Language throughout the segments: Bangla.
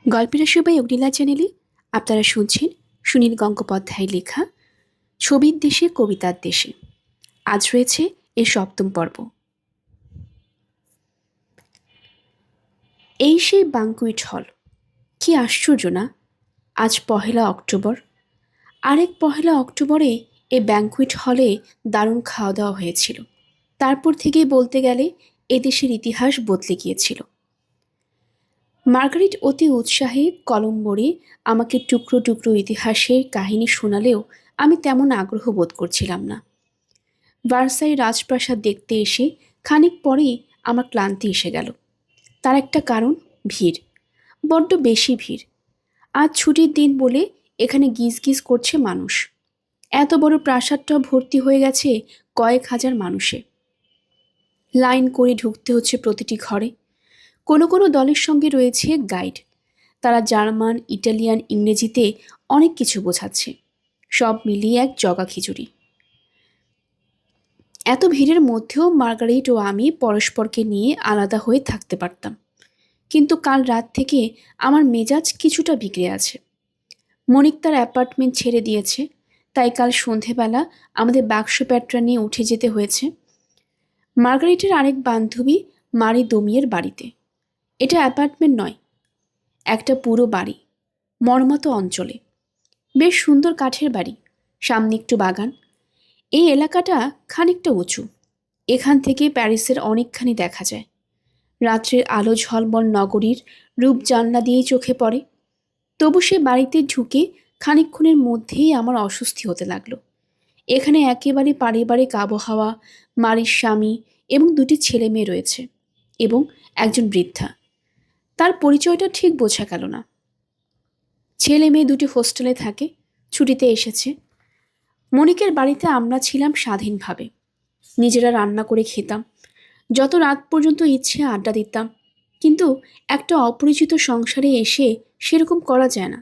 গল্পের সবাই অগ্নিলা চ্যানেলে আপনারা শুনছেন সুনীল গঙ্গোপাধ্যায়ের লেখা ছবির দেশে কবিতার দেশে। আজ রয়েছে এর সপ্তম পর্ব। এই সেই বাঙ্কুইট হল। কি আশ্চর্য না, আজ 1 অক্টোবর। আরেক 1 অক্টোবরে এই ব্যাঙ্কুইট হলে দারুণ খাওয়া দাওয়া হয়েছিল। তারপর থেকেই বলতে গেলে এদেশের ইতিহাস বদলে গিয়েছিল। মার্গারেট অতি উৎসাহে কলম বড়ে আমাকে টুকরো টুকরো ইতিহাসের কাহিনী শোনালেও আমি তেমন আগ্রহ বোধ করছিলাম না। ভার্সাই রাজপ্রাসাদ দেখতে এসে খানিক পরেই আমার ক্লান্তি এসে গেল। তার একটা কারণ, ভিড়, বড্ড বেশি ভিড়। আজ ছুটির দিন বলে এখানে গিজ গিজ করছে মানুষ। এত বড় প্রাসাদটাও ভর্তি হয়ে গেছে কয়েক হাজার মানুষে। লাইন করে ঢুকতে হচ্ছে প্রতিটি ঘরে। কোনো কোনো দলের সঙ্গে রয়েছে গাইড। তারা জার্মান, ইটালিয়ান, ইংরেজিতে অনেক কিছু বোঝাচ্ছে। সব মিলিয়ে এক জগা খিচুড়ি। এত ভিড়ের মধ্যেও মার্গারেট ও আমি পরস্পরকে নিয়ে আলাদা হয়ে থাকতে পারতাম। কিন্তু কাল রাত থেকে আমার মেজাজ কিছুটা বিগড়ে আছে। মনিক তার অ্যাপার্টমেন্ট ছেড়ে দিয়েছে, তাই কাল সন্ধেবেলা আমাদের বাক্স প্যাটরা নিয়ে উঠে যেতে হয়েছে মার্গারেটের আরেক বান্ধবী মারি দমিয়ের বাড়িতে। এটা অ্যাপার্টমেন্ট নয়, একটা পুরো বাড়ি, মর্মাতো অঞ্চলে। বেশ সুন্দর কাঠের বাড়ি, সামনে একটু বাগান। এই এলাকাটা খানিকটা উঁচু। এখান থেকে প্যারিসের অনেকখানি দেখা যায়। রাত্রের আলো ঝলমল নগরীর রূপ জানলা দিয়েই চোখে পড়ে। তবু সে বাড়িতে ঢুকে খানিকক্ষণের মধ্যেই আমার অস্বস্তি হতে লাগলো। এখানে একেবারে পারিবারিক আবহাওয়া, মারির স্বামী এবং 2টি ছেলে মেয়ে রয়েছে এবং একজন বৃদ্ধা। তার পরিচয়টা ঠিক বোঝা গেল না। ছেলে মেয়ে 2টি হোস্টেলে থাকে, ছুটিতে এসেছে। মনিকের বাড়িতে আমরা ছিলাম স্বাধীনভাবে। নিজেরা রান্না করে খেতাম, যত রাত পর্যন্ত ইচ্ছে আড্ডা দিতাম। কিন্তু একটা অপরিচিত সংসারে এসে সেরকম করা যায় না।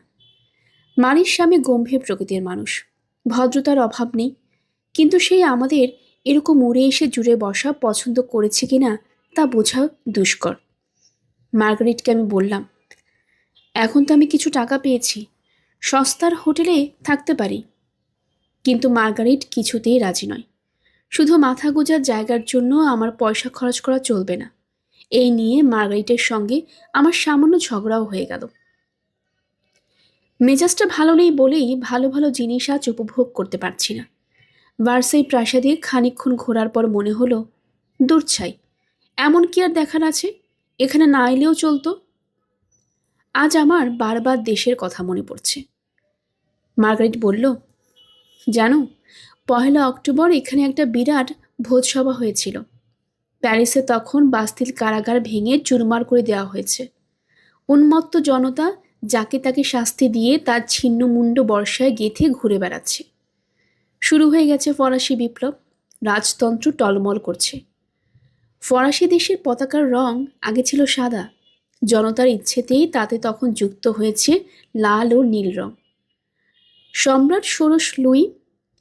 মারির স্বামী গম্ভীর প্রকৃতির মানুষ, ভদ্রতার অভাব নেই। কিন্তু সেই আমাদের এরকম উড়ে এসে জুড়ে বসা পছন্দ করেছে কিনা তা বোঝা দুষ্কর। মার্গারেটকে আমি বললাম, এখন তো আমি কিছু টাকা পেয়েছি, সস্তার হোটেলে থাকতে পারি। কিন্তু মার্গারেট কিছুতেই রাজি নয়। শুধু মাথা গোঁজার জায়গার জন্য আমার পয়সা খরচ করা চলবে না। এই নিয়ে মার্গারেটের সঙ্গে আমার সামান্য ঝগড়াও হয়ে গেল। মেজাজটা ভালো নেই বলেই ভালো ভালো জিনিস আজ উপভোগ করতে পারছি না। ভার্সাই প্রাসাদে খানিকক্ষণ ঘোরার পর মনে হলো, দূর ছাই, এমন কি আর দেখার আছে, এখানে না এলেও চলতো। আজ আমার বারবার দেশের কথা মনে পড়ছে। মার্গারেট বলল, জানো, 1 অক্টোবর এখানে একটা বিরাট ভোজসভা হয়েছিল। প্যারিসে তখন বাস্তিল কারাগার ভেঙে চুরমার করে দেওয়া হয়েছে। উন্মত্ত জনতা যাকে তাকে শাস্তি দিয়ে তার ছিন্নমুণ্ড বর্ষায় গেঁথে ঘুরে বেড়াচ্ছে। শুরু হয়ে গেছে ফরাসি বিপ্লব। রাজতন্ত্র টলমল করছে। ফরাসি দেশের পতাকার রং আগে ছিল সাদা। জনতার ইচ্ছেতেই তাতে তখন যুক্ত হয়েছে লাল ও নীল রং। সম্রাট ষোড়শ লুই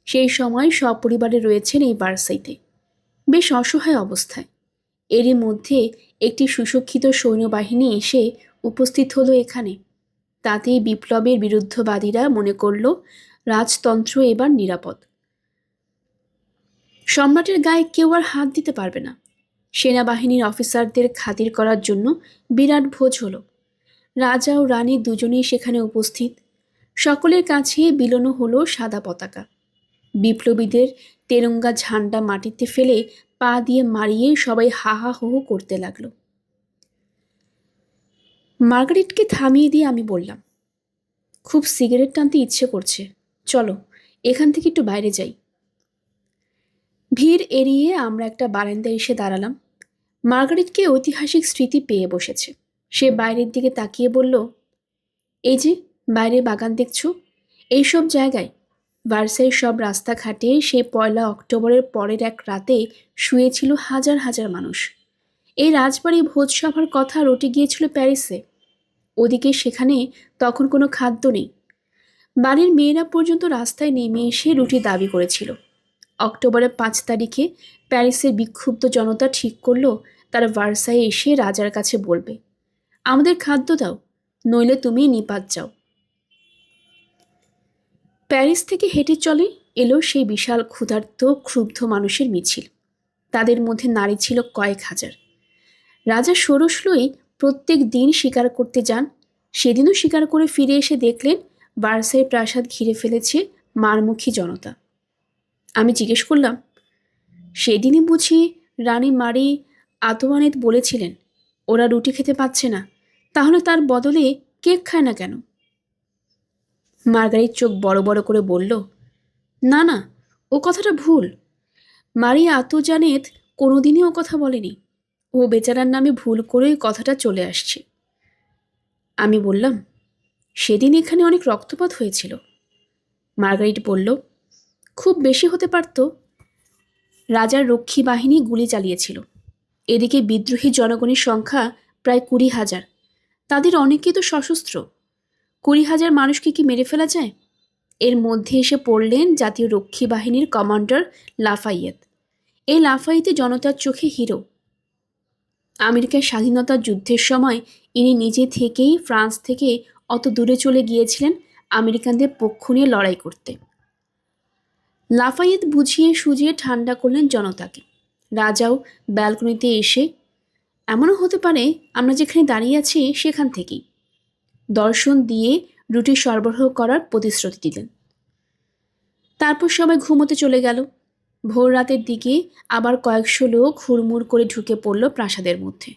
সেই সময় সপরিবারে রয়েছেন এই ভার্সাইতে, বেশ অসহায় অবস্থায়। এরই মধ্যে একটি সুশিক্ষিত সৈন্যবাহিনী এসে উপস্থিত হলো এখানে। তাতেই বিপ্লবের বিরুদ্ধবাদীরা মনে করল রাজতন্ত্র এবার নিরাপদ। সম্রাটের গায়ে কেউ আর হাত দিতে পারবে না। সেনাবাহিনীর অফিসারদের খাতির করার জন্য বিরাট ভোজ হলো। রাজা ও রানী দুজনেই সেখানে উপস্থিত। সকলের কাছে বিলোনো হলো সাদা পতাকা। বিপ্লবীদের তেরঙ্গা ঝান্ডা মাটিতে ফেলে পা দিয়ে মারিয়ে সবাই হা হা হো হো করতে লাগলো। মার্গারেটকে থামিয়ে দিয়ে আমি বললাম, খুব সিগারেট টানতে ইচ্ছে করছে, চলো এখান থেকে একটু বাইরে যাই। ভিড় এড়িয়ে আমরা একটা বারান্দায় এসে দাঁড়ালাম। মার্গারেটকে ঐতিহাসিক স্মৃতি পেয়ে বসেছে। সে বাইরের দিকে তাকিয়ে বলল, এই যে বাইরে বাগান দেখছো, এইসব জায়গায় ভার্সাইয়ের সব রাস্তাঘাটে সেই 1 অক্টোবরের পরের এক রাতে শুয়েছিল হাজার হাজার মানুষ। এই রাজবাড়ি ভোজসভার কথা রটে গিয়েছিল প্যারিসে। ওদিকে সেখানে তখন কোনো খাদ্য নেই। বাড়ির মেয়েরা পর্যন্ত রাস্তায় নেমে এসে রুটি দাবি করেছিল। অক্টোবরের 5 তারিখে প্যারিসের বিক্ষুব্ধ জনতা ঠিক করলো তারা ভার্সাইয়ে এসে রাজার কাছে বলবে, আমাদের খাদ্য দাও, নইলে তুমি নিপাত যাও। প্যারিস থেকে হেঁটে চলে এলো সেই বিশাল ক্ষুধার্ত ক্ষুব্ধ মানুষের মিছিল। তাদের মধ্যে নারী ছিল কয়েক হাজার। রাজা ষোড়শ লুই প্রত্যেক দিন শিকার করতে যান। সেদিনও শিকার করে ফিরে এসে দেখলেন ভার্সাই প্রাসাদ ঘিরে ফেলেছে মারমুখী জনতা। আমি জিজ্ঞেস করলাম, সেদিনই বুঝি রানী মারি আতোয়ানেত বলেছিলেন ওরা রুটি খেতে পাচ্ছে না, তাহলে তার বদলে কেক খায় না কেন? মার্গারিট চোখ বড় বড় করে বলল, না না, ও কথাটা ভুল। মারি আতোজানেত কোনোদিনই ও কথা বলেনি। ও বেচারার নামে ভুল করেই কথাটা চলে আসছে। আমি বললাম, সেদিন এখানে অনেক রক্তপাত হয়েছিল। মার্গারিট বলল, খুব বেশি হতে পারত। রাজার রক্ষী বাহিনী গুলি চালিয়েছিল। এদিকে বিদ্রোহী জনগণের সংখ্যা প্রায় 20,000। তাদের অনেকেই তো সশস্ত্র। 20,000 মানুষকে কি মেরে ফেলা যায়? এর মধ্যে এসে পড়লেন জাতীয় রক্ষী বাহিনীর কমান্ডার লাফাইয়েত। এই লাফাইতে জনতার চোখে হিরো। আমেরিকার স্বাধীনতা যুদ্ধের সময় ইনি নিজে থেকেই ফ্রান্স থেকে অত দূরে চলে গিয়েছিলেন আমেরিকানদের পক্ষ নিয়ে লড়াই করতে। লাফাইয়েত বুঝিয়ে সুজিয়ে ঠান্ডা করলেন জনতাকে। রাজাও ব্যালকনিতে এসে, এমনও হতে পারে আমরা যেখানে দাঁড়িয়ে আছি সেখান থেকেই, দর্শন দিয়ে রুটি সরবরাহ করার প্রতিশ্রুতি দিলেন। তারপর সবাই ঘুমোতে চলে গেল। ভোর রাতের দিকে আবার কয়েকশো লোক হুড়মুড় করে ঢুকে পড়ল প্রাসাদের মধ্যে।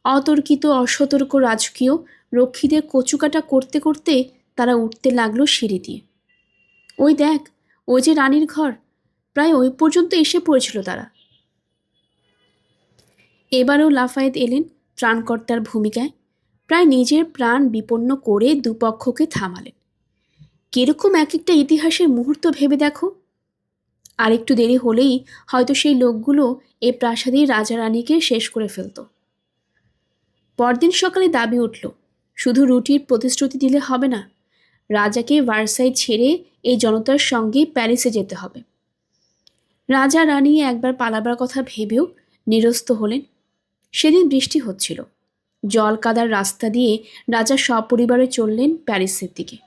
অতর্কিত অসতর্ক রাজকীয় রক্ষীদের কচুকাটা করতে করতে তারা উঠতে লাগলো সিঁড়ি দিয়ে। ওই দেখ, ওই যে রানীর ঘর, প্রায় ওই পর্যন্ত এসে পড়েছিল তারা। এবারও লাফায়েত এলেন ত্রাণকর্তার ভূমিকায়। প্রায় নিজের প্রাণ বিপন্ন করে দুপক্ষকে থামালেন। কিরকম এক একটা ইতিহাসের মুহূর্ত ভেবে দেখো। আর একটু দেরি হলেই হয়তো সেই লোকগুলো এই প্রাসাদের রাজা রানীকে শেষ করে ফেলত। পরদিন সকালে দাবি উঠল, শুধু রুটির প্রতিশ্রুতি দিলে হবে না, রাজাকে ভার্সাই ছেড়ে এই জনতার সঙ্গে প্যারিসে যেতে হবে। রাজা রানী একবার পালাবার কথা ভেবেও নিরস্ত হলেন। সেদিন বৃষ্টি হচ্ছিল। জল কাদার রাস্তা দিয়ে রাজা সপরিবারে চললেন প্যারিসের দিকে।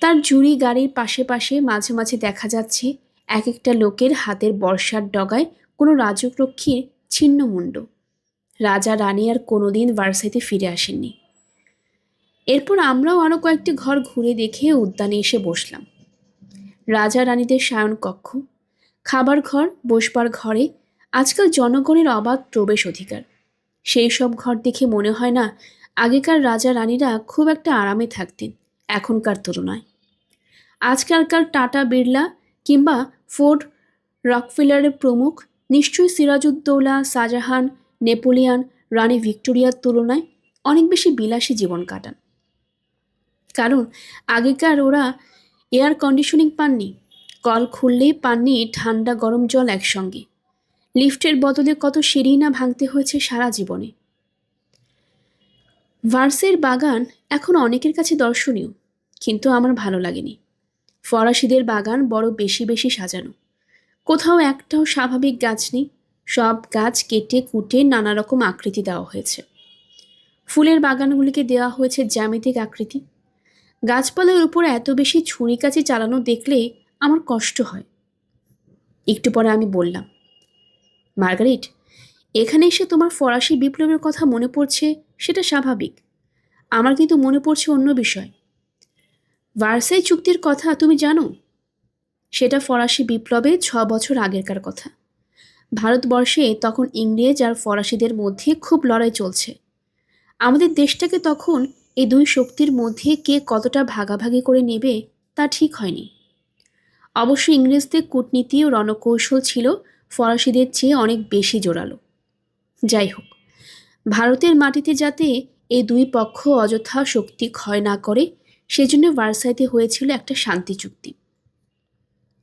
তার জুড়ি গাড়ির পাশে পাশে মাঝে মাঝে দেখা যাচ্ছে এক একটা লোকের হাতের বর্ষার ডগায় কোনো রাজরক্ষীর ছিন্ন মুণ্ড। রাজা রানী আর কোনোদিন ভার্সাইতে ফিরে আসেননি। এরপর আমরাও আরও কয়েকটি ঘর ঘুরে দেখে উদ্যানে এসে বসলাম। রাজা রানীদের শয়ন কক্ষ, খাবার ঘর, বসবার ঘরে আজকাল জনগণের অবাধ প্রবেশ অধিকার। সেই সব ঘর দেখে মনে হয় না আগেকার রাজা রানীরা খুব একটা আরামে থাকতেন এখনকার তুলনায়। আজকালকার টাটা বিড়লা কিংবা ফোর্ড রকফেলারের প্রমুখ নিশ্চয়ই সিরাজউদ্দৌলা, শাহজাহান, নেপোলিয়ান, রানী ভিক্টোরিয়ার তুলনায় অনেক বেশি বিলাসী জীবন কাটান। কারণ আগেকার ওরা এয়ার কন্ডিশনিং পাননি, কল খুললেই পাননি ঠান্ডা গরম জল একসঙ্গে। লিফটের বদলে কত সিঁড়ি না ভাঙতে হয়েছে সারা জীবনে। ভার্সের বাগান এখন অনেকের কাছে দর্শনীয়, কিন্তু আমার ভালো লাগেনি। ফরাসিদের বাগান বড় বেশি বেশি সাজানো। কোথাও একটাও স্বাভাবিক গাছ নেই। সব গাছ কেটে কুটে নানা রকম আকৃতি দেওয়া হয়েছে। ফুলের বাগানগুলিকে দেওয়া হয়েছে জ্যামিতিক আকৃতি। গাছপালার উপর এত বেশি ছুরিকাচি চালানো দেখলে আমার কষ্ট হয়। একটু পরে আমি বললাম, মার্গারিট, এখানে এসে তোমার ফরাসি বিপ্লবের কথা মনে পড়ছে, সেটা স্বাভাবিক। আমার কিন্তু মনে পড়ছে অন্য বিষয়। ভার্সাই চুক্তির কথা তুমি জানো? সেটা ফরাসি বিপ্লবে 6 বছর আগেরকার কথা। ভারতবর্ষে তখন ইংরেজ আর ফরাসিদের মধ্যে খুব লড়াই চলছে। আমাদের দেশটাকে তখন এই দুই শক্তির মধ্যে কে কতটা ভাগাভাগি করে নেবে তা ঠিক হয়নি। অবশ্য ইংরেজদের কূটনীতি ও রণকৌশল ছিল ফরাসিদের চেয়ে অনেক বেশি জোরালো। যাই হোক, ভারতের মাটিতে যাতে এই দুই পক্ষ অযথা শক্তি ক্ষয় না করে সেজন্য ভার্সাইতে হয়েছিল একটা শান্তি চুক্তি।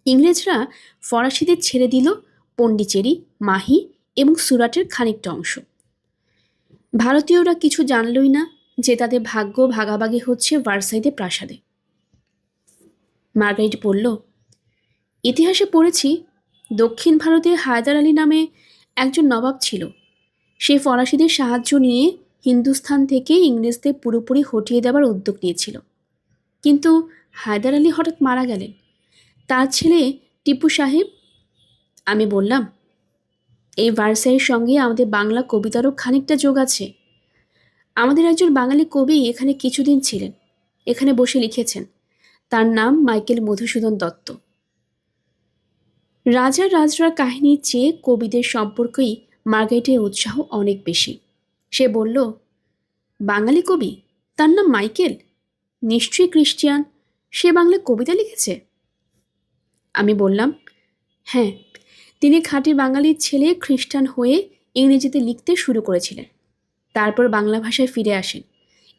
ইংরেজরা ফরাসিদের ছেড়ে দিল পন্ডিচেরি, মাহি এবং সুরাটের খানিকটা অংশ। ভারতীয়রা কিছু জানলই না যে তাদের ভাগ্য ভাগাভাগি হচ্ছে ভার্সাইতে প্রাসাদে। মার্গারিট বলল, ইতিহাসে পড়েছি দক্ষিণ ভারতে হায়দার আলী নামে একজন নবাব ছিল। সে ফরাসিদের সাহায্য নিয়ে হিন্দুস্থান থেকে ইংরেজদের পুরোপুরি হটিয়ে দেওয়ার উদ্যোগ নিয়েছিল। কিন্তু হায়দার আলী হঠাৎ মারা গেলেন। তার ছেলে টিপু সাহেব। আমি বললাম, এই ভার্সাইয়ের সঙ্গে আমাদের বাংলা কবিতারও খানিকটা যোগ আছে। আমাদের একজন বাঙালি কবি এখানে কিছুদিন ছিলেন, এখানে বসে লিখেছেন। তার নাম মাইকেল মধুসূদন দত্ত। রাজা রাজরার কাহিনীর চেয়ে কবিদের সম্পর্কেই মার্গারেটের উৎসাহ অনেক বেশি। সে বলল, বাঙালি কবি, তার নাম মাইকেল, নিশ্চয়ই খ্রিস্টিয়ান, সে বাংলা কবিতা লিখেছে। আমি বললাম, হ্যাঁ, তিনি খাঁটি বাঙালির ছেলে খ্রিস্টান হয়ে ইংরেজিতে লিখতে শুরু করেছিলেন। তারপর বাংলা ভাষায় ফিরে আসেন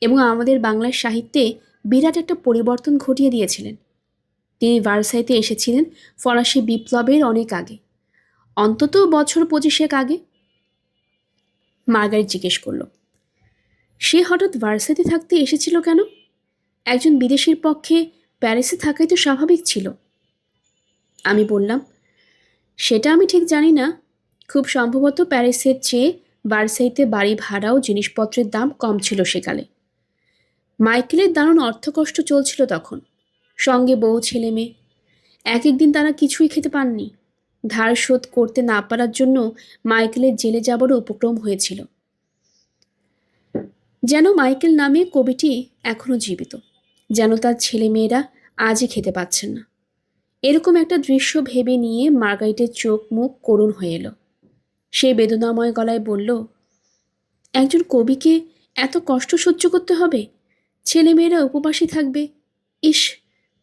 এবং আমাদের বাংলার সাহিত্যে বিরাট একটা পরিবর্তন ঘটিয়ে দিয়েছিলেন। তিনি ভার্সাইতে এসেছিলেন ফরাসি বিপ্লবের অনেক আগে, অন্তত বছর 25 আগে। মার্গারেট জিজ্ঞেস করল, সে হঠাৎ ভার্সাইতে থাকতে এসেছিল কেন? একজন বিদেশির পক্ষে প্যারিসে থাকাই তো স্বাভাবিক ছিল। আমি বললাম, সেটা আমি ঠিক জানি না। খুব সম্ভবত প্যারিসের চেয়ে ভার্সাইতে বাড়ি ভাড়াও জিনিসপত্রের দাম কম ছিল সেকালে। মাইকেলের দারুণ অর্থকষ্ট চলছিল তখন, সঙ্গে বউ ছেলে মেয়ে। এক একদিন তারা কিছুই খেতে পাননি। ধার শোধ করতে না পারার জন্য মাইকেলের জেলে যাবারও উপক্রম হয়েছিল। যেন মাইকেল নামে কবিটি এখনও জীবিত, যেন তার ছেলে মেয়েরা আজই খেতে পাচ্ছেন না। এরকম একটা দৃশ্য ভেবে নিয়ে মার্গারেটের চোখ মুখ করুণ হয়ে এলো। সে বেদনাময় গলায় বলল, একজন কবিকে এত কষ্ট সহ্য করতে হবে, ছেলেমেয়েরা উপবাসী থাকবে। ইস,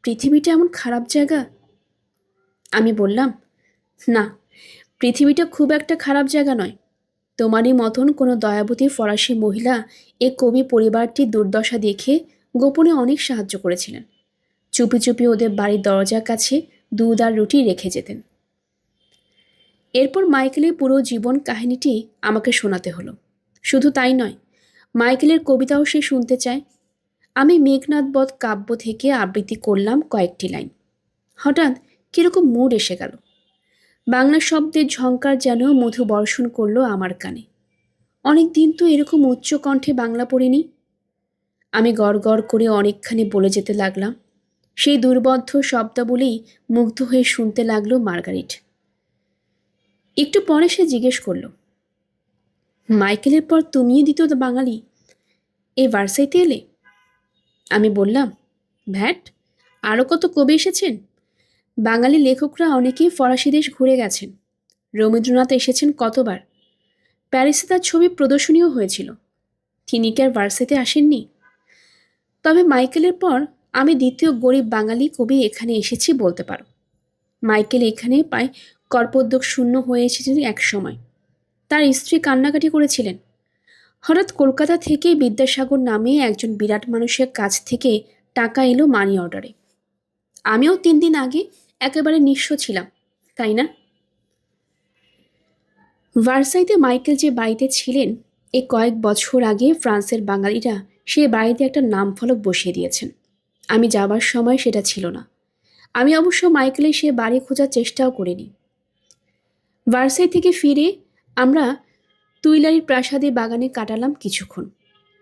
পৃথিবীটা এমন খারাপ জায়গা। আমি বললাম, না, পৃথিবীটা খুব একটা খারাপ জায়গা নয়। তোমারই মতন কোনো দয়াবতী ফরাসি মহিলা এ কবি পরিবারটির দুর্দশা দেখে গোপনে অনেক সাহায্য করেছিলেন। চুপি চুপি ওদের বাড়ির দরজার কাছে দুধ আর রুটি রেখে যেতেন। এরপর মাইকেলের পুরো জীবন কাহিনীটি আমাকে শোনাতে হলো। শুধু তাই নয়, মাইকেলের কবিতাও সে শুনতে চায়। আমি মেঘনাদ বধ কাব্য থেকে আবৃত্তি করলাম কয়েকটি লাইন। হঠাৎ কীরকম মুড এসে গেল। বাংলা শব্দের ঝংকার যেন মধু বর্ষণ করলো আমার কানে। অনেক দিন তো এরকম উচ্চ কণ্ঠে বাংলা পড়িনি। আমি গড় গড় করে অনেকখানি বলে যেতে লাগলাম। সেই দুর্বোধ্য শব্দাবলীই মুগ্ধ হয়ে শুনতে লাগলো মার্গারেট। একটু পরে সে জিজ্ঞেস করলো, মাইকেলের পর তুমিই দ্বিতীয় বাঙালি এই ভার্সাইতে এলে? আমি বললাম, ভ্যাট, আরও কত কবি এসেছেন। বাঙালি লেখকরা অনেকেই ফরাসি দেশ ঘুরে গেছেন। রবীন্দ্রনাথ এসেছেন কতবার। প্যারিসে তার ছবি প্রদর্শনীও হয়েছিল। তিনি কি আর ভার্সাইতে আসেননি? তবে মাইকেলের পর আমি দ্বিতীয় গরিব বাঙালি কবি এখানে এসেছি বলতে পারো। মাইকেল এখানে প্রায় কর্পোদ্যোগ শূন্য হয়ে এসেছিলেন এক সময়। তার স্ত্রী কান্নাকাটি করেছিলেন। হঠাৎ কলকাতা থেকে বিদ্যাসাগর নামে একজন বিরাট মানুষের কাছ থেকে টাকা এলো মানি অর্ডারে। আমিও 3 দিন আগে একেবারে নিঃস্ব ছিলাম, তাই না? ভার্সাইতে মাইকেল যে বাড়িতে ছিলেন, এই কয়েক বছর আগে ফ্রান্সের বাঙালিরা সে বাড়িতে একটা নাম ফলক বসিয়ে দিয়েছেন। আমি যাবার সময় সেটা ছিল না। আমি অবশ্য মাইকেলের সে বাড়ি খোঁজার চেষ্টাও করিনি। ভার্সাই থেকে ফিরে আমরা তুইলারির প্রাসাদে বাগানে কাটালাম কিছুক্ষণ।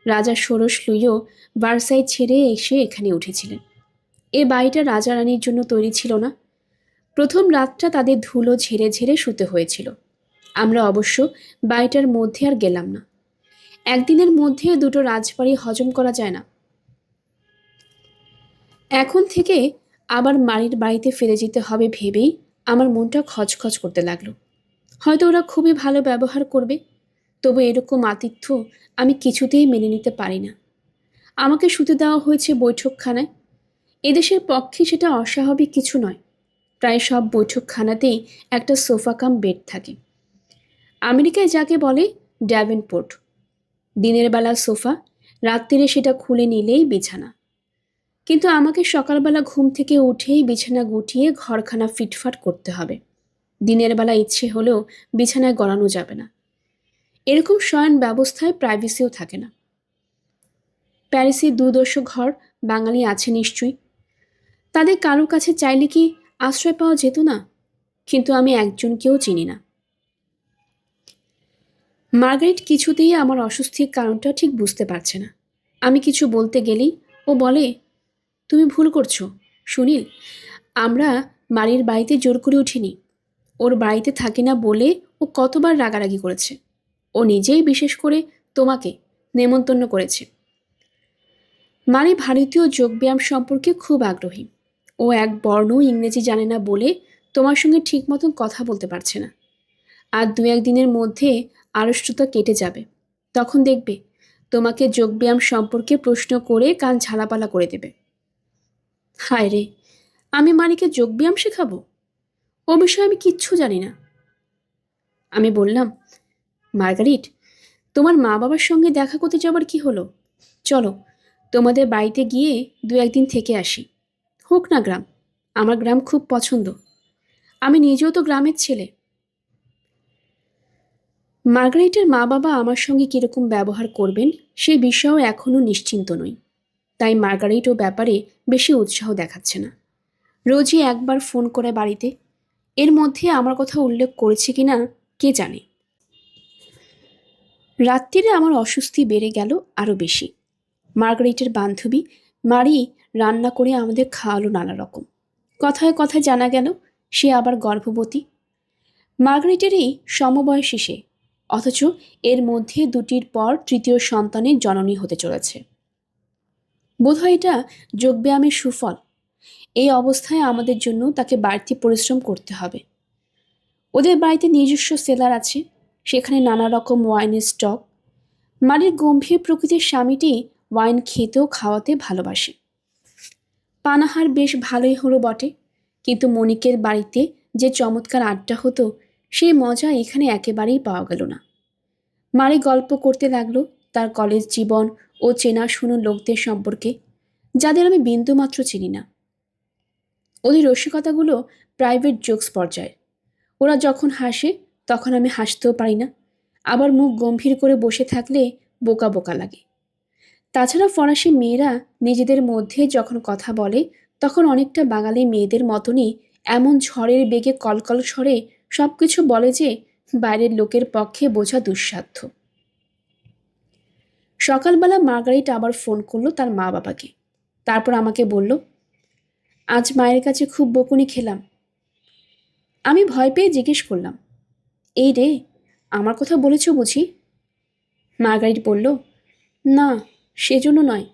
রাজা ষোড়শ লুইও ভার্সাই ছেড়ে এসে এখানে উঠেছিলেন। এ বাড়িটা রাজা রানীর জন্য তৈরি ছিল না। প্রথম রাতটা তাদের ধুলো ঝেড়ে ঝেড়ে শুতে হয়েছিল। আমরা অবশ্য বাড়িটার মধ্যে আর গেলাম না। একদিনের মধ্যে দুটো রাজবাড়ি হজম করা যায় না। এখন থেকে আবার মারির বাড়িতে ফিরে যেতে হবে ভেবেই আমার মনটা খচখচ করতে লাগলো। হয়তো ওরা খুবই ভালো ব্যবহার করবে, তবু এরকম আতিথ্য আমি কিছুতেই মেনে নিতে পারি না। আমাকে শুতে দেওয়া হয়েছে বৈঠকখানায়। এদেশের পক্ষে সেটা অস্বাভাবিক কিছু নয়। প্রায় সব বৈঠকখানাতেই একটা সোফা কাম বেড থাকে। আমেরিকায় যাকে বলে ড্যাভেনপোর্ট। দিনের বেলা সোফা, রাত্রিরে সেটা খুলে নিলেই বিছানা। কিন্তু আমাকে সকালবেলা ঘুম থেকে উঠেই বিছানা গুটিয়ে ঘরখানা ফিটফাট করতে হবে। দিনের বেলা ইচ্ছে হলেও বিছানায় গড়ানো যাবে না। এরকম শয়ন ব্যবস্থায় প্রাইভেসিও থাকে না। প্যারিসে দুর্দর্শ ঘর বাঙালি আছে নিশ্চয়ই। তাদের কারো কাছে চাইলে কি আশ্রয় পাওয়া যেত না? কিন্তু আমি একজনকেও চিনি না। মার্গারেট কিছুতেই আমার অস্বস্তির কারণটা ঠিক বুঝতে পারছে না। আমি কিছু বলতে গেলেই ও বলে, তুমি ভুল করছো সুনীল। আমরা মারির বাড়িতে জোর করে উঠিনি। ওর বাড়িতে থাকি না বলে ও কতবার রাগারাগি করেছে। ও নিজেই বিশেষ করে তোমাকে নেমন্তন্ন করেছে। মারি ভারতীয় যোগব্যায়াম সম্পর্কে খুব আগ্রহী। ও এক বর্ণ ইংরেজি জানে না বলে তোমার সঙ্গে ঠিক মতন কথা বলতে পারছে না। আর দু একদিনের মধ্যে আড়ষ্টতা কেটে যাবে। তখন দেখবে তোমাকে যোগব্যায়াম সম্পর্কে প্রশ্ন করে কান ঝালাপালা করে দেবে। হায় রে, আমি মারিকে যোগব্যায়াম শেখাবো? ও বিষয়ে আমি কিচ্ছু জানি না। আমি বললাম, মার্গারিট, তোমার মা বাবার সঙ্গে দেখা করতে যাবার কি হলো? চলো তোমাদের বাড়িতে গিয়ে দু একদিন থেকে আসি। হোক না গ্রাম, আমার গ্রাম খুব পছন্দ। আমি নিজেও তো গ্রামের ছেলে। মার্গারেটের মা বাবা আমার সঙ্গে কীরকম ব্যবহার করবেন সেই বিষয়েও এখনও নিশ্চিন্ত নই। তাই মার্গারেট ও ব্যাপারে বেশি উৎসাহ দেখাচ্ছে না। রোজই একবার ফোন করে বাড়িতে। এর মধ্যে আমার কথা উল্লেখ করেছে কিনা কে জানে। রাত্রিরে আমার অস্বস্তি বেড়ে গেল আরও বেশি। মার্গারেটের বান্ধবী মারি রান্না করে আমাদের খাওয়ালো নানা রকম। কথায় কথায় জানা গেল সে আবার গর্ভবতী। মার্গারেটেরই সমবয়সী সে, অথচ এর মধ্যে দুটির পর তৃতীয় সন্তানের জননী হতে চলেছে। বোধহয় এটা যোগব্যায়ামের সুফল। এই অবস্থায় আমাদের জন্য তাকে বাড়তি পরিশ্রম করতে হবে। ওদের বাড়িতে নিজস্ব সেলার আছে, সেখানে নানা রকম ওয়াইনের স্টক। মারির গম্ভীর প্রকৃতির স্বামীটি ওয়াইন খেতেও খাওয়াতে ভালোবাসে। পানাহার বেশ ভালোই হলো বটে, কিন্তু মনিকের বাড়িতে যে চমৎকার আড্ডা হতো সেই মজা এখানে একেবারেই পাওয়া গেল না। মারি গল্প করতে লাগলো তার কলেজ জীবন ও চেনাশুনো লোকদের সম্পর্কে, যাদের আমি বিন্দুমাত্র চিনি না। ওদের রসিকতাগুলো প্রাইভেট জোকস পর্যায়ের। ওরা যখন হাসে তখন আমি হাসতেও পারি না, আবার মুখ গম্ভীর করে বসে থাকলে বোকা বোকা লাগে। তাছাড়া ফরাসি মেয়েরা নিজেদের মধ্যে যখন কথা বলে তখন অনেকটা বাঙালি মেয়েদের মতনই এমন ঝড়ের বেগে কলকল স্বরে সব কিছু বলে যে বাইরের লোকের পক্ষে বোঝা দুঃসাধ্য। সকালবেলা মার্গারিট আবার ফোন করলো তার মা বাবাকে। তারপর আমাকে বলল, আজ মায়ের কাছে খুব বকুনি খেলাম। আমি ভয় পেয়ে জিজ্ঞেস করলাম, এই রে, আমার কথা বলেছ বুঝি? মার্গারিট বলল, না, সেজন্য নয়।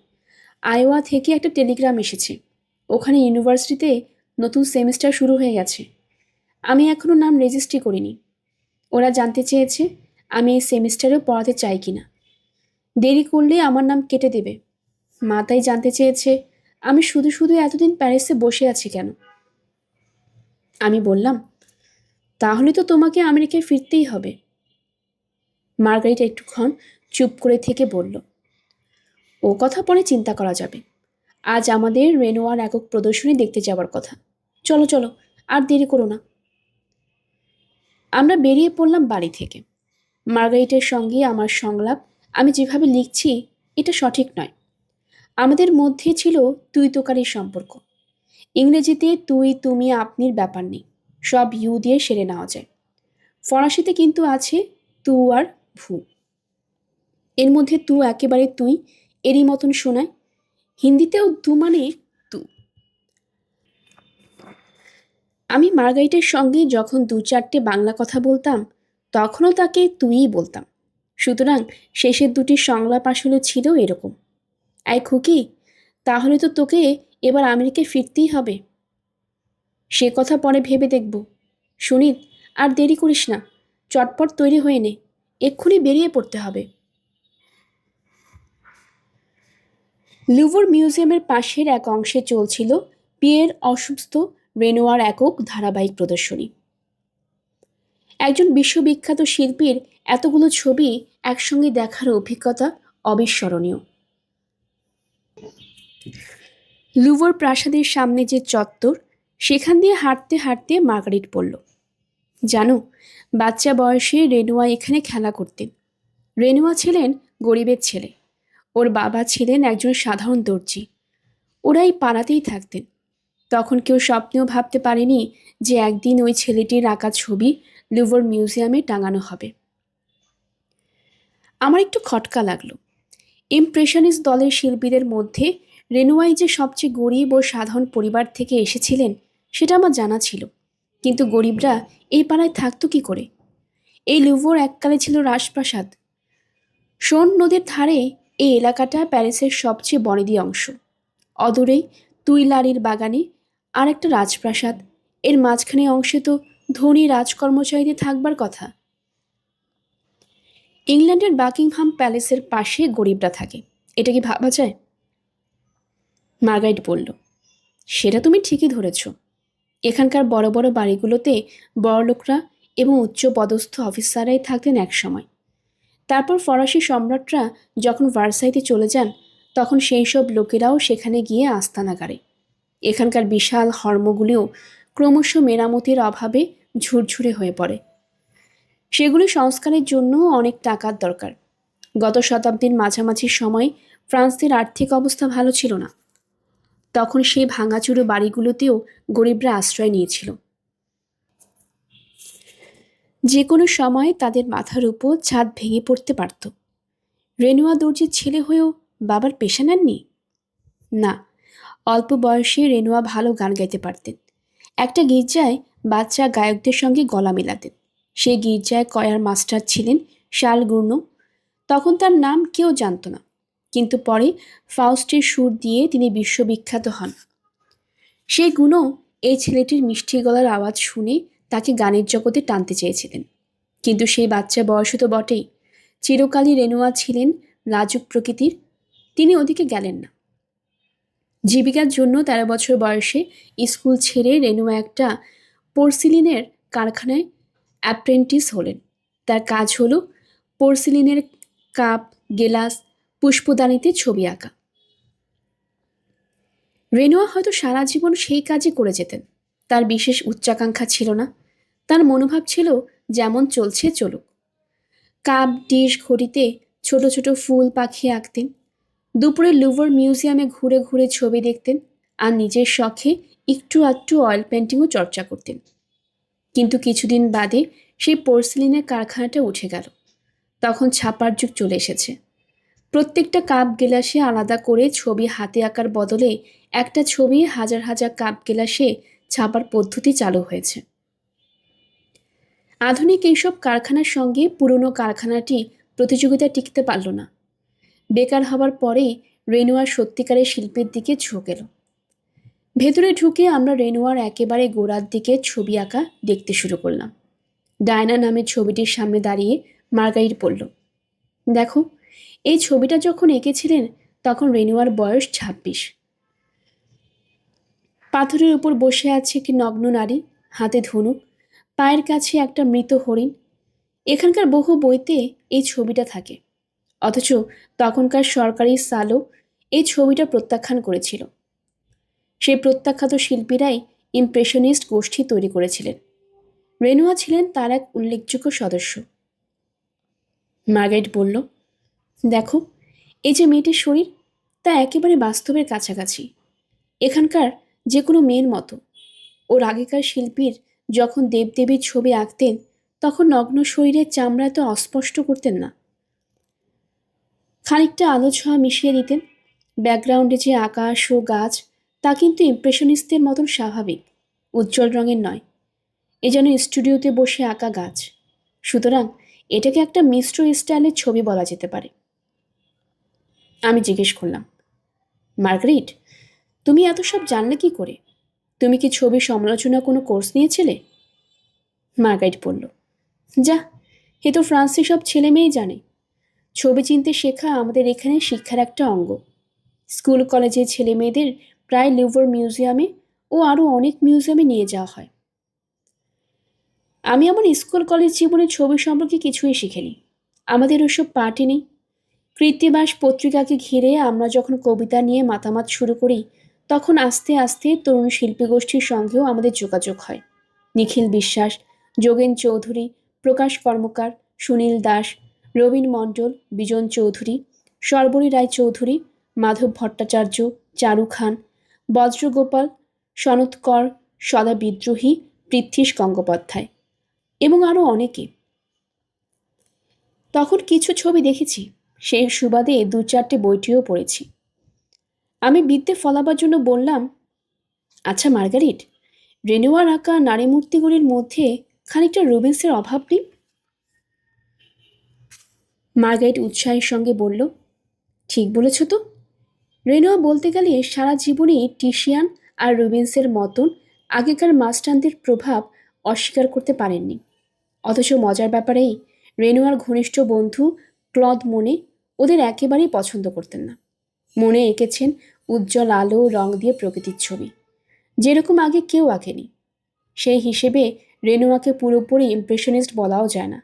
আইওয়া থেকে একটা টেলিগ্রাম এসেছে। ওখানে ইউনিভার্সিটিতে নতুন সেমিস্টার শুরু হয়ে গেছে। আমি এখনও নাম রেজিস্ট্রি করিনি। ওরা জানতে চেয়েছে আমি এই সেমিস্টারেও পড়াতে চাই কিনা। দেরি করলে আমার নাম কেটে দেবে। মা তাই জানতে চেয়েছে আমি শুধু শুধু এতদিন প্যারিসে বসে আছি কেন। আমি বললাম, তাহলে তো তোমাকে আমেরিকায় ফিরতেই হবে। মার্গারিট একটুক্ষণ চুপ করে থেকে বলল, ও কথা পরে চিন্তা করা যাবে। আজ আমাদের রেনোয়ার একক প্রদর্শনী দেখতে যাওয়ার কথা। চলো চলো, আর দেরি করো না। আমরা বেরিয়ে পড়লাম বাড়ি থেকে। মার্গারিটের সঙ্গে আমার সংলাপ আমি যেভাবে লিখছি এটা সঠিক নয়। আমাদের মধ্যে ছিল তুই তোকারির সম্পর্ক। ইংরেজিতে তুই তুমি আপনির ব্যাপার নেই, সব ইউ দিয়ে সেরে নেওয়া যায়। ফরাসিতে কিন্তু আছে তু আর ভু। এর মধ্যে তু একেবারে তুই, এরই মতন শোনায়। হিন্দিতেও তু মানে তু। আমি মার্গারিটের সঙ্গে যখন দু চারটে বাংলা কথা বলতাম তখনও তাকে তুইই বলতাম। সুতরাং শেষের দুটি সংলাপ আসলে ছিল এরকম, এই খুকি, তাহলে তো তোকে এবার আমেরিকায় ফিরতেই হবে। সে কথা পরে ভেবে দেখব। সুনীল, আর দেরি করিস না, চটপট তৈরি হয়ে নে, এক্ষুনি বেরিয়ে পড়তে হবে। লুভর মিউজিয়ামের পাশের এক অংশে চলছিল পিয়ের অসুস্থ রেনোয়ার একক ধারাবাহিক প্রদর্শনী। একজন বিশ্ববিখ্যাত শিল্পীর এতগুলো ছবি একসঙ্গে দেখার অভিজ্ঞতা অবিস্মরণীয়। লুভর প্রাসাদের সামনে যে চত্বর, সেখান দিয়ে হাঁটতে হাঁটতে মার্গারিট বলল, জানো, বাচ্চা বয়সে রেনোয়া এখানে খেলা করতেন। রেনোয়া ছিলেন গরিবের ছেলে। ওর বাবা ছিলেন একজন সাধারণ দর্জি। ওরা এই পাড়াতেই থাকতেন। তখন কেউ স্বপ্নেও ভাবতে পারেনি যে একদিন ওই ছেলেটির আঁকা ছবি লুভর মিউজিয়ামে টাঙানো হবে। আমার একটু খটকা লাগলো। ইমপ্রেশনিস্ট দলের শিল্পীদের মধ্যে রেনুয়াই যে সবচেয়ে গরিব ও সাধারণ পরিবার থেকে এসেছিলেন সেটা আমার জানা ছিল। কিন্তু গরিবরা এই পাড়ায় থাকতো কি করে? এই লুভর এককালে ছিল রাজপ্রাসাদ। শোন নদীর ধারে এই এলাকাটা প্যারিসের সবচেয়ে বনেদি অংশ। অদূরেই তুইলারির বাগানে আর একটা রাজপ্রাসাদ। এর মাঝখানে অংশে তো ধনী রাজকর্মচারীদের থাকবার কথা। ইংল্যান্ডের বাকিংহাম প্যালেসের পাশে গরিবরা থাকে। এটা কি ভাবা যায়? মার্গারেট বলল, সেটা তুমি ঠিকই ধরেছ। এখানকার বড় বড় বাড়িগুলোতে বড়লোকরা এবং উচ্চ পদস্থ অফিসাররাই থাকতেন একসময়। তারপর ফরাসি সম্রাটরা যখন ভার্সাইতে চলে যান তখন সেই সব লোকেরাও সেখানে গিয়ে আস্তানা গাড়ে। এখানকার বিশাল হর্মগুলিও ক্রমশ মেরামতির অভাবে ঝুরঝুরে হয়ে পড়ে। সেগুলি সংস্কারের জন্য অনেক টাকার দরকার। গত শতাব্দীর মাঝামাঝি সময়ে ফ্রান্সের আর্থিক অবস্থা ভালো ছিল না। তখন সেই ভাঙাচুরো বাড়িগুলোতেও গরিবরা আশ্রয় নিয়েছিল। যে কোনো সময় তাদের মাথার উপর ছাদ ভেঙে পড়তে পারত। রেনুয়া দর্জির ছেলে হয়েও বাবার পেশা নেননি? না, অল্প বয়সে রেনুয়া ভালো গান গাইতে পারতেন। একটা গির্জায় বাচ্চা গায়কদের সঙ্গে গলা মেলাতেন। সেই গির্জায় কয়ার মাস্টার ছিলেন শার্ল গুর্নো। তখন তার নাম কেউ জানত না, কিন্তু পরে ফাউস্টের সুর দিয়ে তিনি বিশ্ববিখ্যাত হন। সেই গুণও এই ছেলেটির মিষ্টি গলার আওয়াজ শুনে তাকে গানের জগতে টানতে চেয়েছিলেন। কিন্তু সেই বাচ্চা বয়সে তো বটেই। চিরকালই রেনুয়া ছিলেন লাজুক প্রকৃতির। তিনি ওদিকে গেলেন না। জীবিকার জন্য ১৩ বছর বয়সে স্কুল ছেড়ে রেনুয়া একটা পোর্সিলিনের কারখানায় অ্যাপ্রেন্টিস হলেন। তার কাজ হলো পোর্সিলিনের কাপ, গেলাস, পুষ্পদানিতে ছবি আঁকা। রেনুয়া হয়তো সারা জীবন সেই কাজই করে যেতেন। তার বিশেষ উচ্চাকাঙ্ক্ষা ছিল না। তার মনোভাব ছিল যেমন চলছে চলুক। কাপ, ডিশ, ঘড়িতে ছোট ছোট ফুল পাখি আঁকতেন। দুপুরে লুভর মিউজিয়ামে ঘুরে ঘুরে ছবি দেখতেন আর নিজের শখে একটু আধটু অয়েল পেন্টিংও চর্চা করতেন। কিন্তু কিছুদিন বাদে সেই পোর্সিলিনের কারখানাটা উঠে গেল। তখন ছাপার যুগ চলে এসেছে। প্রত্যেকটা কাপ গেলাসে আলাদা করে ছবি হাতে আঁকার বদলে একটা ছবি হাজার হাজার কাপ গেলাসে ছাপার পদ্ধতি চালু হয়েছে। আধুনিক এইসব কারখানার সঙ্গে পুরনো কারখানাটি প্রতিযোগিতায় টিকতে পারল না। বেকার হবার পরে রেনুয়ার সত্যিকারের শিল্পের দিকে ঝোঁক এলো। ভেতরে ঢুকে আমরা রেনুয়ার একেবারে গোড়ার দিকে ছবি আঁকা দেখতে শুরু করলাম। ডায়না নামের ছবিটির সামনে দাঁড়িয়ে মার্গারিট বলল, দেখো, এই ছবিটা যখন এঁকেছিলেন তখন রেনুয়ার বয়স ২৬। পাথরের উপর বসে আছে একটি নগ্ন নারী, হাতে ধনুক, পায়ের কাছে একটা মৃত হরিণ। এখানকার বহু বইতে এই ছবিটা থাকে, অথচ তখনকার সরকারি সালও এই ছবিটা প্রত্যাখ্যান করেছিল। সেই প্রত্যাখ্যাত শিল্পীরাই ইমপ্রেশনিস্ট গোষ্ঠী তৈরি করেছিলেন। রেনুয়া ছিলেন তার এক উল্লেখযোগ্য সদস্য। মার্গারেট বলল, দেখো, এই যে মেয়েটির শরীর, তা একেবারে বাস্তবের কাছাকাছি, এখানকার যে কোনো মেয়ের মতো। ওর আগেকার শিল্পীর যখন দেবদেবীর ছবি আঁকতেন তখন নগ্ন শরীরের চামড়া এত অস্পষ্ট করতেন না। খানিকটা আলো ছোঁয়া মিশিয়ে দিতেন। ব্যাকগ্রাউন্ডে যে আকাশ ও গাছ, তা কিন্তু ইমপ্রেশনিস্টদের মতন স্বাভাবিক, উজ্জ্বল রঙের নয়। এ যেন স্টুডিওতে বসে আঁকা গাছ। সুতরাং এটাকে একটা মিশ্র স্টাইলের ছবি বলা যেতে পারে। আমি জিজ্ঞেস করলাম, মার্গারেট, তুমি এত সব জানলে কি করে? তুমি কি ছবি সমালোচনা কোনো কোর্স নিয়েছিলে? মার্গারেট বলল, যা, এ তো ফ্রান্সে সব ছেলে মেয়েই জানে। ছবি চিনতে শেখা আমাদের এখানে শিক্ষার একটা অঙ্গ। স্কুল কলেজের ছেলে মেয়েদের প্রায় লুভর মিউজিয়ামে ও আরও অনেক মিউজিয়ামে নিয়ে যাওয়া হয়। আমি আমার স্কুল কলেজ জীবনে ছবি সম্পর্কে কিছুই শিখিনি। আমাদের ওসব পার্টি নেই। কৃত্তিবাস পত্রিকাকে ঘিরে আমরা যখন কবিতা নিয়ে মাতামাত শুরু করি তখন আস্তে আস্তে তরুণ শিল্পী গোষ্ঠীর সঙ্গেও আমাদের যোগাযোগ হয়। নিখিল বিশ্বাস, যোগেন চৌধুরী, প্রকাশ কর্মকার, সুনীল দাস, রবীন মণ্ডল, বিজন চৌধুরী, সর্বরী রায় চৌধুরী, মাধব ভট্টাচার্য, চারু খান, বজ্রগোপাল, সনত কর, সদা বিদ্রোহী, পৃথ্বীশ গঙ্গোপাধ্যায় এবং আরও অনেকে। তখন কিছু ছবি দেখেছি, সেই সুবাদে 2-4টে বইটিও পড়েছি। আমি বিদ্যে ফলাবার জন্য বললাম, আচ্ছা মার্গারিট, রেনোয়ার আঁকা নারী মূর্তিগুলির মধ্যে খানিকটা রুবেন্সের অভাব নেই? মার্গারেট উৎসাহের সঙ্গে বলল, ঠিক বলেছ তো। রেনোয়া বলতে গেলে সারা জীবনেই টিশিয়ান আর রুবেন্সের মতন আগেকার মাস্টারদের প্রভাব অস্বীকার করতে পারেননি। অথচ মজার ব্যাপারেই রেনোয়ার ঘনিষ্ঠ বন্ধু ক্লদ মনে ওদের একেবারেই পছন্দ করতেন না। মনে এঁকেছেন উজ্জ্বল আলো রং দিয়ে প্রকৃতির ছবি, যেরকম আগে কেউ আঁকেনি। সেই হিসেবে রেনোয়াকে পুরোপুরি ইমপ্রেশনিস্ট বলাও যায় না।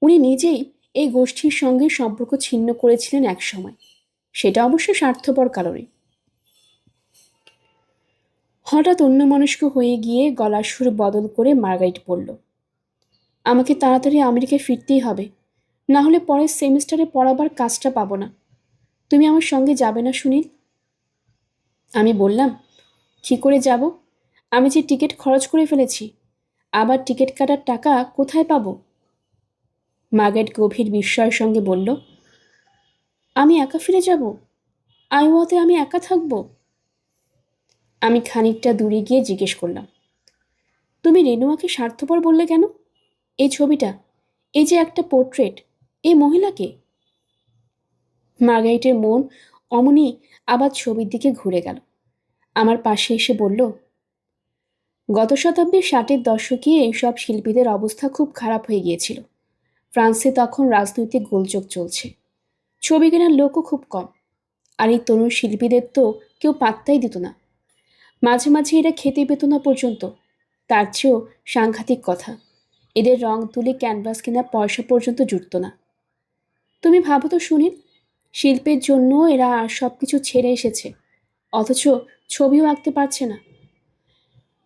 উনি নিজেই এই গোষ্ঠীর সঙ্গে সম্পর্ক ছিন্ন করেছিলেন এক সময়, সেটা অবশ্য স্বার্থপর কারণে। হঠাৎ অন্যমনস্ক হয়ে গিয়ে গলার সুর বদল করে মার্গারেট বলল, আমাকে তাড়াতাড়ি আমেরিকায় ফিরতেই হবে, না হলে পরের সেমিস্টারে পড়াবার কাজটা পাবো না। তুমি আমার সঙ্গে যাবে না সুনীল? আমি বললাম, কী করে যাব? আমি যে টিকিট খরচ করে ফেলেছি, আবার টিকিট কাটার টাকা কোথায় পাবো? মার্গারেট গভীর বিস্ময়ের সঙ্গে বলল, আমি একা ফিরে যাব? আইওয়াতে আমি একা থাকবো? আমি খানিকটা দূরে গিয়ে জিজ্ঞেস করলাম, তুমি রেনুয়াকে স্বার্থপর বললে কেন? এই ছবিটা, এই যে একটা পোর্ট্রেট, এই মহিলাকে? মার্গারেটের মন অমনি আবার ছবির দিকে ঘুরে গেল। আমার পাশে এসে বলল, গত শতাব্দীর 60-এর দশকে এইসব শিল্পীদের অবস্থা খুব খারাপ হয়ে গিয়েছিল। ফ্রান্সে তখন রাজনৈতিক গোলযোগ চলছে, ছবি কেনার লোকও খুব কম, আর এই তরুণ শিল্পীদের তো কেউ পাত্তাই দিত না। মাঝে মাঝে এরা খেতে পেত না পর্যন্ত। তার চেয়েও সাংঘাতিক কথা, এদের রং তুলে ক্যানভাস কেনার পয়সা পর্যন্ত জুটত না। তুমি ভাবো তো সুনীল, শিল্পের জন্য এরা আর সব কিছু ছেড়ে এসেছে, অথচ ছবিও আঁকতে পারছে না।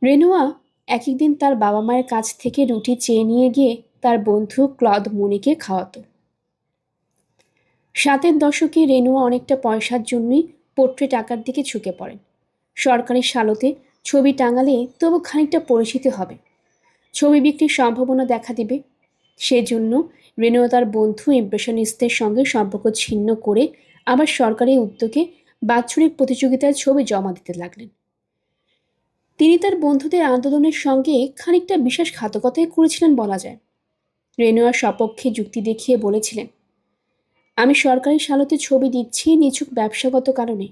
রেনোয়া এক একদিন তার বাবা মায়ের কাছ থেকে রুটি চেয়ে নিয়ে গিয়ে তার বন্ধু ক্লদ মুনিকে খাওয়াতো। 60-এর দশকে রেনোয়া অনেকটা পয়সার জন্যই পোর্ট্রেট আঁকার দিকে ঝুঁকে পড়েন। সরকারি সালোতে ছবি টাঙালে তবু খানিকটা পরিচিতি হবে, ছবি বিক্রির সম্ভাবনা দেখা দেবে। সেজন্য রেনোয়া তার বন্ধু ইমপ্রেশনিস্টদের সঙ্গে সম্পর্ক ছিন্ন করে আবার সরকারি উদ্যোগে বাৎসরিক প্রতিযোগিতায় ছবি জমা দিতে লাগলেন। তিনি তার বন্ধুদের আন্দোলনের সঙ্গে খানিকটা বিশ্বাসঘাতকতাই করেছিলেন বলা যায়। রেনোয়ার সপক্ষে যুক্তি দেখিয়ে বলেছিলেন, আমি সরকারি সালোতে ছবি দিচ্ছি নিছক ব্যবসাগত কারণে।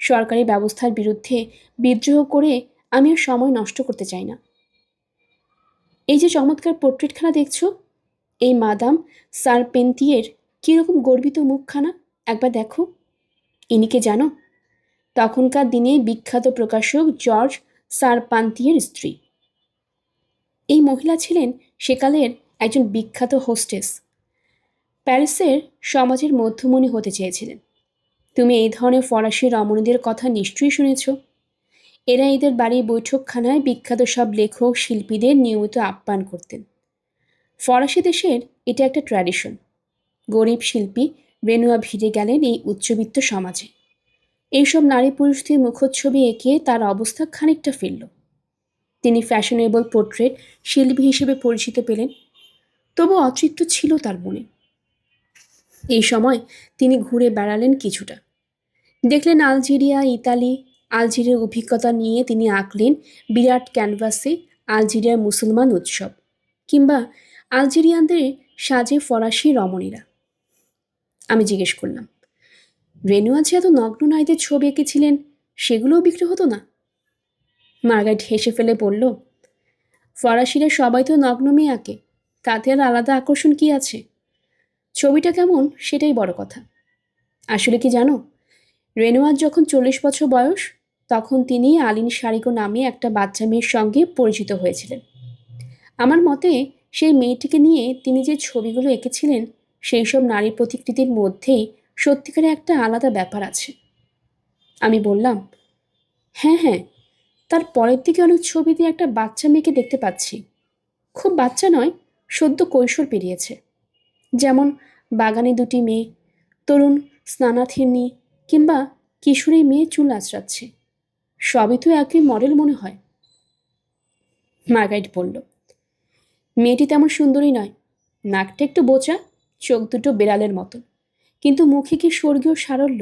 সরকারি ব্যবস্থার বিরুদ্ধে বিদ্রোহ করে আমি আর সময় নষ্ট করতে চাই না। এই যে চমৎকার পোর্ট্রেটখানা দেখছো, এই মাদাম সারপেন্তিয়ের কীরকম গর্বিত মুখখানা একবার দেখো। ইনিকে জানো? তখনকার দিনে বিখ্যাত প্রকাশক জর্জ সারপান্তিয়ের স্ত্রী। এই মহিলা ছিলেন সেকালের একজন বিখ্যাত হোস্টেস, প্যারিসের সমাজের মধ্যমণি হতে চেয়েছিলেন। তুমি এই ধরনের ফরাসি রমণীদের কথা নিশ্চয়ই শুনেছ। এরা এদের বাড়ির বৈঠকখানায় বিখ্যাত সব লেখক শিল্পীদের নিয়মিত আপ্যায়ন করতেন। ফরাসি দেশের এটা একটা ট্র্যাডিশন। গরিব শিল্পী রেনুয়া ভিড়ে গেলেন এই উচ্চবিত্ত সমাজে। এইসব নারী পুরুষদের মুখচ্ছবি এঁকে তার অবস্থা খানিকটা ফিরল। তিনি ফ্যাশনেবল পোর্ট্রেট শিল্পী হিসেবে পরিচিত পেলেন, তবু অতৃপ্ত ছিল তার মনে। এই সময় তিনি ঘুরে বেড়ালেন কিছুটা। দেখলেন আলজেরিয়া, ইতালি। আলজেরিয়ার অভিজ্ঞতা নিয়ে তিনি আঁকলেন বিরাট ক্যানভাসে আলজেরিয়ার মুসলমান উৎসব, কিংবা আলজেরিয়ানদের সাজে ফরাসি রমণীরা। আমি জিজ্ঞেস করলাম, রেনুয়া যে এত নগ্ন নারীদের ছবি এঁকেছিলেন, সেগুলোও বিক্রি হতো না? মার্গারেট হেসে ফেলে বলল, ফরাসিরা সবাই তো নগ্ন মেয়ে আঁকে, তাতে আর আলাদা আকর্ষণ কি আছে? ছবিটা কেমন সেটাই বড় কথা। আসলে কি জানো, রেনোয়ার যখন 40 বছর বয়স, তখন তিনি আলিন সারিগো নামে একটা বাচ্চা মেয়ের সঙ্গে পরিচিত হয়েছিলেন। আমার মতে সেই মেয়েটিকে নিয়ে তিনি যে ছবিগুলো এঁকেছিলেন, সেই সব নারী প্রতিকৃতির মধ্যেই সত্যিকারে একটা আলাদা ব্যাপার আছে। আমি বললাম, হ্যাঁ হ্যাঁ, তার পরের দিকে অনেক ছবিতে একটা বাচ্চা মেয়েকে দেখতে পাচ্ছি। খুব বাচ্চা নয়, সদ্য কৈশোর পেরিয়েছে। যেমন বাগানে দুটি মেয়ে, তরুণ স্নানাথিনী, কিংবা কিশোরী মেয়ে চুল আঁচড়াচ্ছে। সবই তো একই মডেল মনে হয়। মার্গারেট বলল, মেয়েটি তেমন সুন্দরী নয়, নাকটা একটু বোচা, চোখ দুটো বেড়ালের মতো, কিন্তু মুখে কি স্বর্গীয় সারল্য।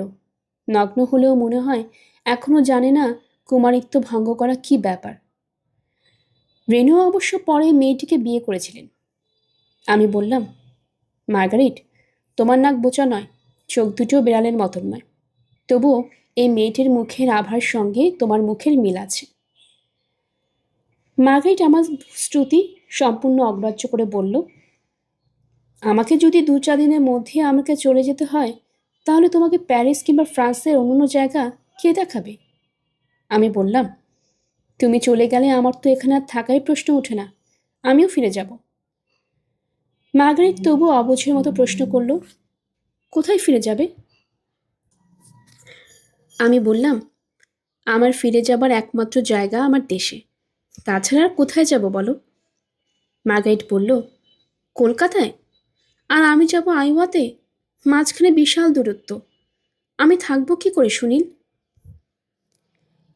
নগ্ন হলেও মনে হয় এখনো জানে না কুমারিত্ব ভঙ্গ করা কি ব্যাপার। রেনু অবশ্য পরে মেয়েটিকে বিয়ে করেছিলেন। আমি বললাম, মার্গারিট, তোমার নাক বোচা নয়, চোখ দুটো বেড়ালের মতন নয়, তবুও এই মেয়েটির মুখের আভার সঙ্গে তোমার মুখের মিল আছে। মার্গারিট আমার শ্রুতি সম্পূর্ণ অগ্রাহ্য করে বলল, আমাকে যদি 2-4 দিনের মধ্যে আমাকে চলে যেতে হয়, তাহলে তোমাকে প্যারিস কিংবা ফ্রান্সের অন্য জায়গা কে দেখাবে? আমি বললাম, তুমি চলে গেলে আমার তো এখানে আর থাকাই প্রশ্ন ওঠে না, আমিও ফিরে যাব। মার্গারিট তবু অবুঝের মতো প্রশ্ন করল, কোথায় ফিরে যাবে? আমি বললাম, আমার ফিরে যাবার একমাত্র জায়গা আমার দেশে, তাছাড়া আর কোথায় যাব বলো? মার্গারিট বলল, কলকাতায়? আর আমি যাব আইওয়াতে? মাঝখানে বিশাল দূরত্ব, আমি থাকবো কি করে সুনীল?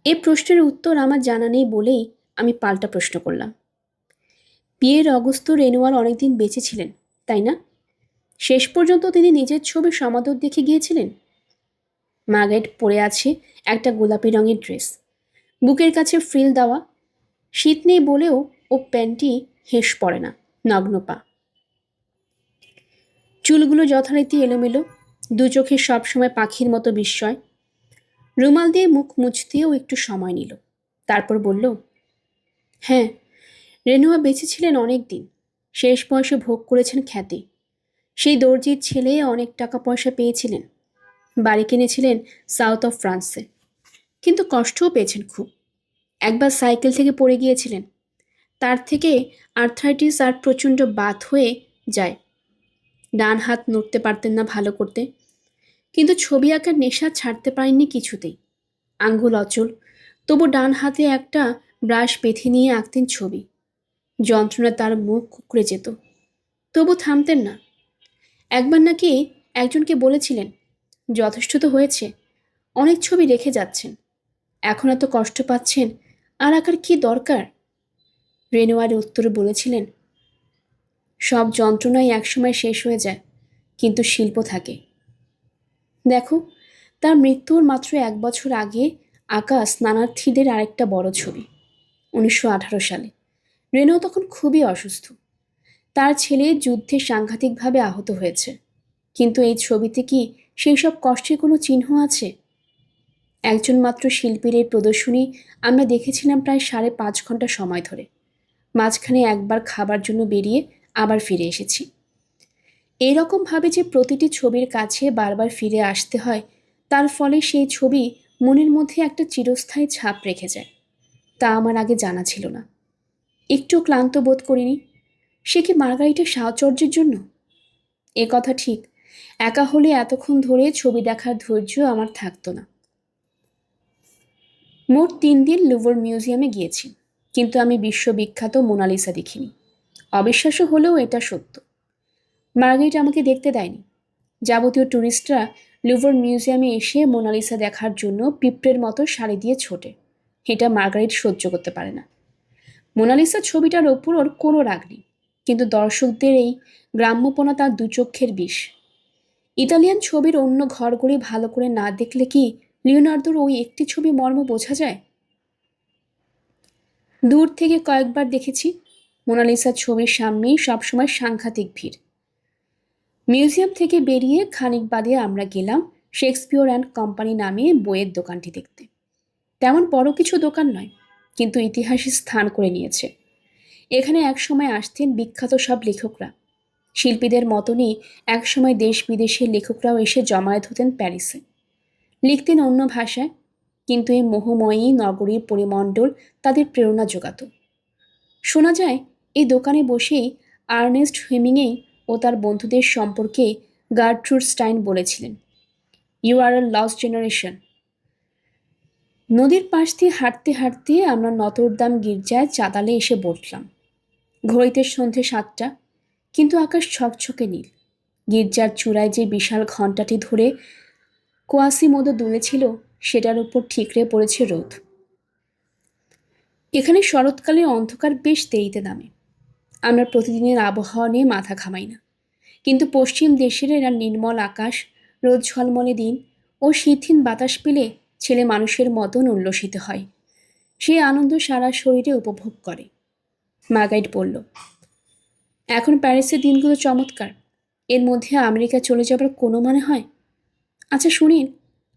এই প্রশ্নের উত্তর আমার জানা নেই বলেই আমি পাল্টা প্রশ্ন করলাম, বিয়ের অগস্ত রেনুয়ার অনেকদিন বেঁচে ছিলেন, তাই না? শেষ পর্যন্ত তিনি নিজের ছবি সমাদর দেখে গিয়েছিলেন। মার্গারেট পরে আছে একটা গোলাপি রঙের ড্রেস, বুকের কাছে ফ্রিল দেওয়া, শীত নেই বলেও ও প্যান্টি হেস পড়ে না, নগ্ন পা, চুলগুলো যথারীতি এলোমেলো, দু চোখে সবসময় পাখির মতো বিস্ময়। রুমাল দিয়ে মুখ মুছতেও একটু সময় নিল, তারপর বলল, হ্যাঁ, রেনুয়া বেঁচে ছিলেন অনেক দিন, শেষ বয়সে ভোগ করেছেন খ্যাতি। সেই দর্জির ছেলে অনেক টাকা পয়সা পেয়েছিলেন, বাড়ি কিনেছিলেন সাউথ অফ ফ্রান্সে, কিন্তু কষ্টও পেয়েছেন খুব। একবার সাইকেল থেকে পড়ে গিয়েছিলেন, তার থেকে আর্থ্রাইটিস আর প্রচণ্ড বাত হয়ে যায়, ডান হাত নড়তে পারতেন না ভালো করতে। কিন্তু ছবি আঁকার নেশা ছাড়তে পারেননি কিছুতেই, আঙ্গুল অচল, তবু ডান হাতে একটা ব্রাশ বেঁধে নিয়ে আঁকতেন ছবি। যন্ত্রণা তার মুখ কুঁকড়ে যেত, তবু থামতেন না। একবার নাকি একজনকে বলেছিলেন, যথেষ্ট তো হয়েছে, অনেক ছবি রেখে যাচ্ছেন, এখন এত কষ্ট পাচ্ছেন, আর আঁকার কি দরকার? রেনোয়ার উত্তরে বলেছিলেন, সব যন্ত্রণাই একসময় শেষ হয়ে যায়, কিন্তু শিল্প থাকে। দেখো, তার মৃত্যুর মাত্র 1 বছর আগে আঁকা স্নানার্থীদের আরেকটা বড় ছবি, 1918 সালে। রেনো তখন খুবই অসুস্থ, তার ছেলে যুদ্ধে সাংঘাতিকভাবে আহত হয়েছে, কিন্তু এই ছবিতে কি সেই সব কষ্টের কোনো চিহ্ন আছে? একজন মাত্র শিল্পীর এই প্রদর্শনী আমরা দেখেছিলাম প্রায় 5.5 ঘন্টা সময় ধরে, মাঝখানে একবার খাবার জন্য বেরিয়ে আবার ফিরে এসেছি। এইরকমভাবে যে প্রতিটি ছবির কাছে বারবার ফিরে আসতে হয়, তার ফলে সেই ছবি মনের মধ্যে একটা চিরস্থায়ী ছাপ রেখে যায়, তা আমার আগে জানা ছিল না। একটু ক্লান্ত বোধ করিনি। সে কি মার্গারিটার সাহচর্যের জন্য? এ কথা ঠিক, একা হলে এতক্ষণ ধরে ছবি দেখার ধৈর্য আমার থাকতো না। মোট 3 দিন লুভর মিউজিয়ামে গিয়েছি, কিন্তু আমি বিশ্ববিখ্যাত মোনালিসা দেখিনি। অবিশ্বাস্য হলেও এটা সত্য। মার্গারিট আমাকে দেখতে দেয়নি। যাবতীয় ট্যুরিস্টরা লুভর মিউজিয়ামে এসে মোনালিসা দেখার জন্য পিঁপড়ের মতো সারি দিয়ে ছোটে, এটা মার্গারিট সহ্য করতে পারে না। মোনালিসা ছবিটার ওপর ওর কোনো রাগ নেই, কিন্তু দর্শকদের এই গ্রাম্যপনা তার দুচক্ষের বিষ। ইতালিয়ান ছবির অন্য ঘরগুলি ভালো করে না দেখলে কি লিওনার্দোর ওই একটি ছবি মর্ম বোঝা যায়? দূর থেকে কয়েকবার দেখেছি, মোনালিসার ছবির সামনেই সবসময় সাংঘাতিক ভিড়। মিউজিয়াম থেকে বেরিয়ে খানিক বাদে আমরা গেলাম শেক্সপিয়র অ্যান্ড কোম্পানি নামে বইয়ের দোকানটি দেখতে। তেমন বড় কিছু দোকান নয়, কিন্তু ইতিহাসে স্থান করে নিয়েছে। এখানে একসময় আসতেন বিখ্যাত সব লেখকরা, শিল্পীদের মতনই একসময় দেশ বিদেশের লেখকরাও এসে জমায়েত হতেন প্যারিসে, লিখতেন অন্য ভাষায়, কিন্তু এই মোহময়ী নগরীর পরিমণ্ডল তাদের প্রেরণা জোগাত। শোনা যায় এই দোকানে বসেই আর্নেস্ট হেমিংওয়ে ও তার বন্ধুদের সম্পর্কে গার্ট্রুড স্টাইন বলেছিলেন, you are a lost generation. নদীর পাশ দিয়ে হাঁটতে হাঁটতে আমরা নতরদাম গির্জায় চাতালে এসে বসলাম। ঘড়িতে সন্ধে 7টা, কিন্তু আকাশ ছকছকে নীল। গির্জার চূড়ায় যে বিশাল ঘণ্টাটি ধরে কোয়াসিমোদো দুলেছিল, সেটার উপর ঠিকরে পড়েছে রোদ। এখানে শরৎকালে অন্ধকার বেশ দেরিতে নামে। আমরা প্রতিদিনের আবহাওয়া নিয়ে মাথা ঘামাই না, কিন্তু পশ্চিম দেশের এরা নির্মল আকাশ, রোদ ঝলমলে দিন ও শীতহীন বাতাস পেলে ছেলে মানুষের মতন উল্লসিত হয়। সে আনন্দ সারা শরীরে উপভোগ করে। মার্গারেট বলল, এখন প্যারিসের দিনগুলো চমৎকার। এর মধ্যে আমেরিকা চলে যাবার কোনো মানে হয়? আচ্ছা সুনীল,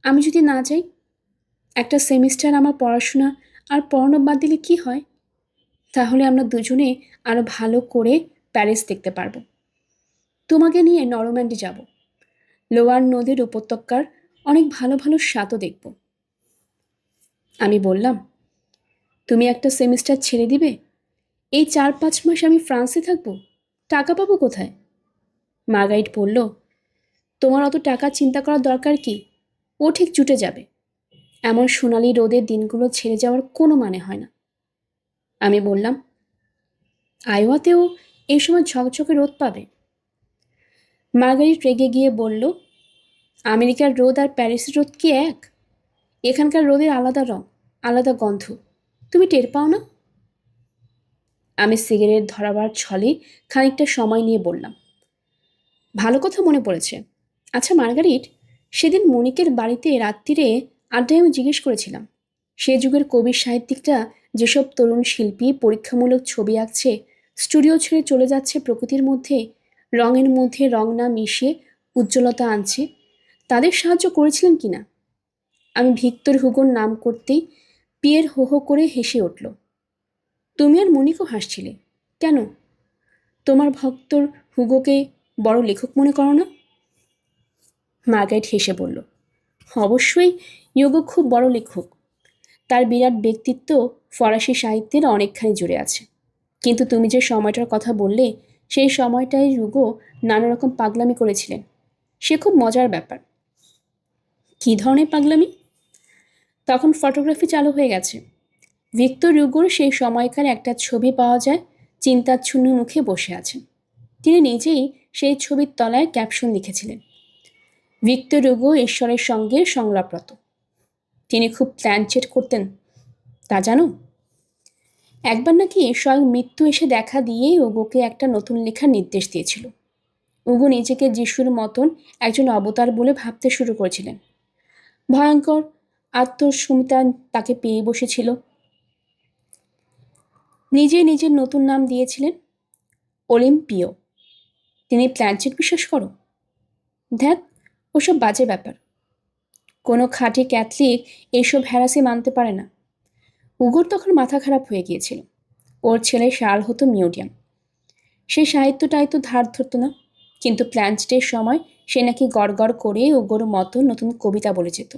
আমি যদি না যাই? একটা সেমিস্টার আমার পড়াশোনা আর পড়ানো বাদ দিলে কি হয়? তাহলে আমরা দুজনে আরো ভালো করে প্যারিস দেখতে পারবো। তোমাকে নিয়ে নরম্যান্ডি যাব। লোয়ার নদীর উপত্যকার অনেক ভালো ভালো স্বাদও দেখব। আমি বললাম, তুমি একটা সেমিস্টার ছেড়ে দিবে? এই 4-5 মাস আমি ফ্রান্সে থাকবো, টাকা পাবো কোথায়? মার্গারেট বলল, তোমার অত টাকা চিন্তা করার দরকার কি? ও ঠিক জুটে যাবে। এমন সোনালি রোদের দিনগুলো ছেড়ে যাওয়ার কোনো মানে হয় না। আমি বললাম, আইওয়াতেও এই সময় ঝকঝকে রোদ পাবে। মার্গারেট রেগে গিয়ে বলল, আমেরিকার রোদ আর প্যারিসের রোদ কি এক? এখানকার রোদের আলাদা রং, আলাদা গন্ধ। তুমি টের পাও না? আমি সিগারেট ধরাবার ছলে খানিকটা সময় নিয়ে বললাম, ভালো কথা মনে পড়েছে। আচ্ছা মার্গারিট, সেদিন মনিকের বাড়িতে রাত্রিরে আড্ডায় আমি জিজ্ঞেস করেছিলাম, সে যুগের কবি সাহিত্যিকরা যেসব তরুণ শিল্পী পরীক্ষামূলক ছবি আঁকছে, স্টুডিও ছেড়ে চলে যাচ্ছে প্রকৃতির মধ্যে, রঙের মধ্যে রং না মিশিয়ে উজ্জ্বলতা আনছে, তাদের সাহায্য করেছিলেন কিনা? আমি ভিক্তর হুগোর নাম করতেই পিয়ের হো হো করে হেসে উঠল। তুমি আর মনিকও হাসছিলে। কেন? তোমার ভক্তর হুগোকে বড় লেখক মনে করো না? মার্গারেট হেসে বলল, অবশ্যই ইয়োগো খুব বড় লেখক। তার বিরাট ব্যক্তিত্ব ফরাসি সাহিত্যের অনেকখানি জুড়ে আছে। কিন্তু তুমি যে সময়টার কথা বললে, সেই সময়টায় ইয়োগো নানা রকম পাগলামি করেছিলেন। সে খুব মজার ব্যাপার। কী ধরনের পাগলামি? তখন ফটোগ্রাফি চালু হয়ে গেছে। ভিক্তর ইয়োগোর সেই সময়কার একটা ছবি পাওয়া যায়, চিন্তাচ্ছন্ন মুখে বসে আছেন। তিনি নিজেই সেই ছবির তলায় ক্যাপশন লিখেছিলেন, ভিক্তর ইয়োগো ঈশ্বরের সঙ্গে সংলাপরত। তিনি খুব প্ল্যানচেট করতেন, তা জানো? একবার নাকি স্বয়ং মৃত্যু এসে দেখা দিয়েই ওগোকে একটা নতুন লেখার নির্দেশ দিয়েছিল। ওগো নিজেকে যিশুর মতন একজন অবতার বলে ভাবতে শুরু করেছিলেন। ভয়ঙ্কর আত্মস্মিতা তাকে পেয়ে বসেছিল। নিজে নিজের নতুন নাম দিয়েছিলেন অলিম্পিও। তিনি প্ল্যানচেট বিশ্বাস করো? ধ্যাত, ওসব বাজে ব্যাপার। কোনো খাঁটি ক্যাথলিক এইসব হ্যারাসি মানতে পারে না। উগোর তখন মাথা খারাপ হয়ে গিয়েছিল। ওর ছেলে শার্ল হতো মিউডিয়াম। সে সাহিত্যটাই তো ধার ধরত না, কিন্তু প্ল্যানচেটের সময় সে নাকি গড় করে উগোর মতো নতুন কবিতা বলে যেত।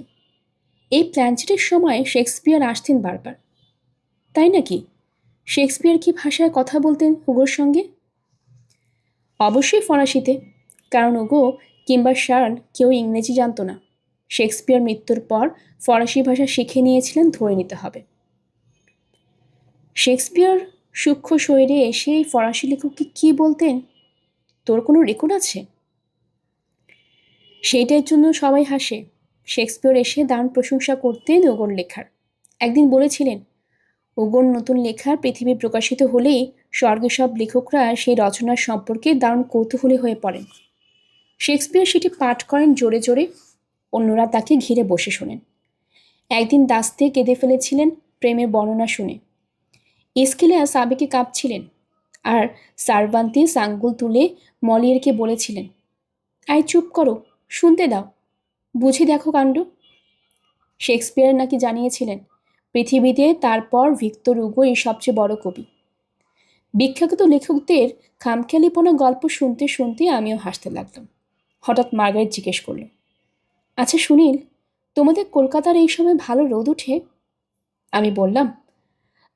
এই প্ল্যানচেটের সময় শেক্সপিয়ার আসতেন বারবার। তাই নাকি? শেক্সপিয়ার কি ভাষায় কথা বলতেন উগোর সঙ্গে? অবশ্যই ফরাসিতে, কারণ ওগো কিংবা শার্ল কেউ ইংরেজি জানত না। শেক্সপিয়ার মৃত্যুর পর ফরাসি ভাষা শিখে নিয়েছিলেন ধরে নিতে হবে। শেক্সপিয়ার সূক্ষ্ম শরীরে এসে এই ফরাসি লেখককে কী বলতেন, তোর কোনো রেকর্ড আছে? সেইটার জন্য সবাই হাসে। শেক্সপিয়ার এসে দারুণ প্রশংসা করতেন ওগোর লেখার। একদিন বলেছিলেন, ওগোর নতুন লেখার পৃথিবী প্রকাশিত হলেই স্বর্গে সব লেখকরা সেই রচনার সম্পর্কে দারুণ কৌতূহলী হয়ে পড়েন। শেক্সপিয়ার সেটি পাঠ করেন জোরে জোরে, অন্যরা তাকে ঘিরে বসে শোনেন। একদিন দাস্তে কেঁদে ফেলেছিলেন প্রেমের বর্ণনা শুনে। এস্কিলিয়াস আবেগে কাঁপছিলেন, আর সার্ভান্তিস আঙ্গুল তুলে মলিয়েরকে বলেছিলেন, আয় চুপ করো, শুনতে দাও, বুঝে দেখো কাণ্ড। শেক্সপিয়ার নাকি জানিয়েছিলেন, পৃথিবীতে তারপর ভিক্তর হুগো এই সবচেয়ে বড় কবি। বিখ্যাত লেখকদের খামখেয়ালিপনা গল্প শুনতে শুনতে আমিও হাসতে লাগলাম। হঠাৎ মার্গারেট জিজ্ঞেস করল, আচ্ছা সুনীল, তোমাদের কলকাতার এই সময় ভালো রোদ ওঠে? আমি বললাম,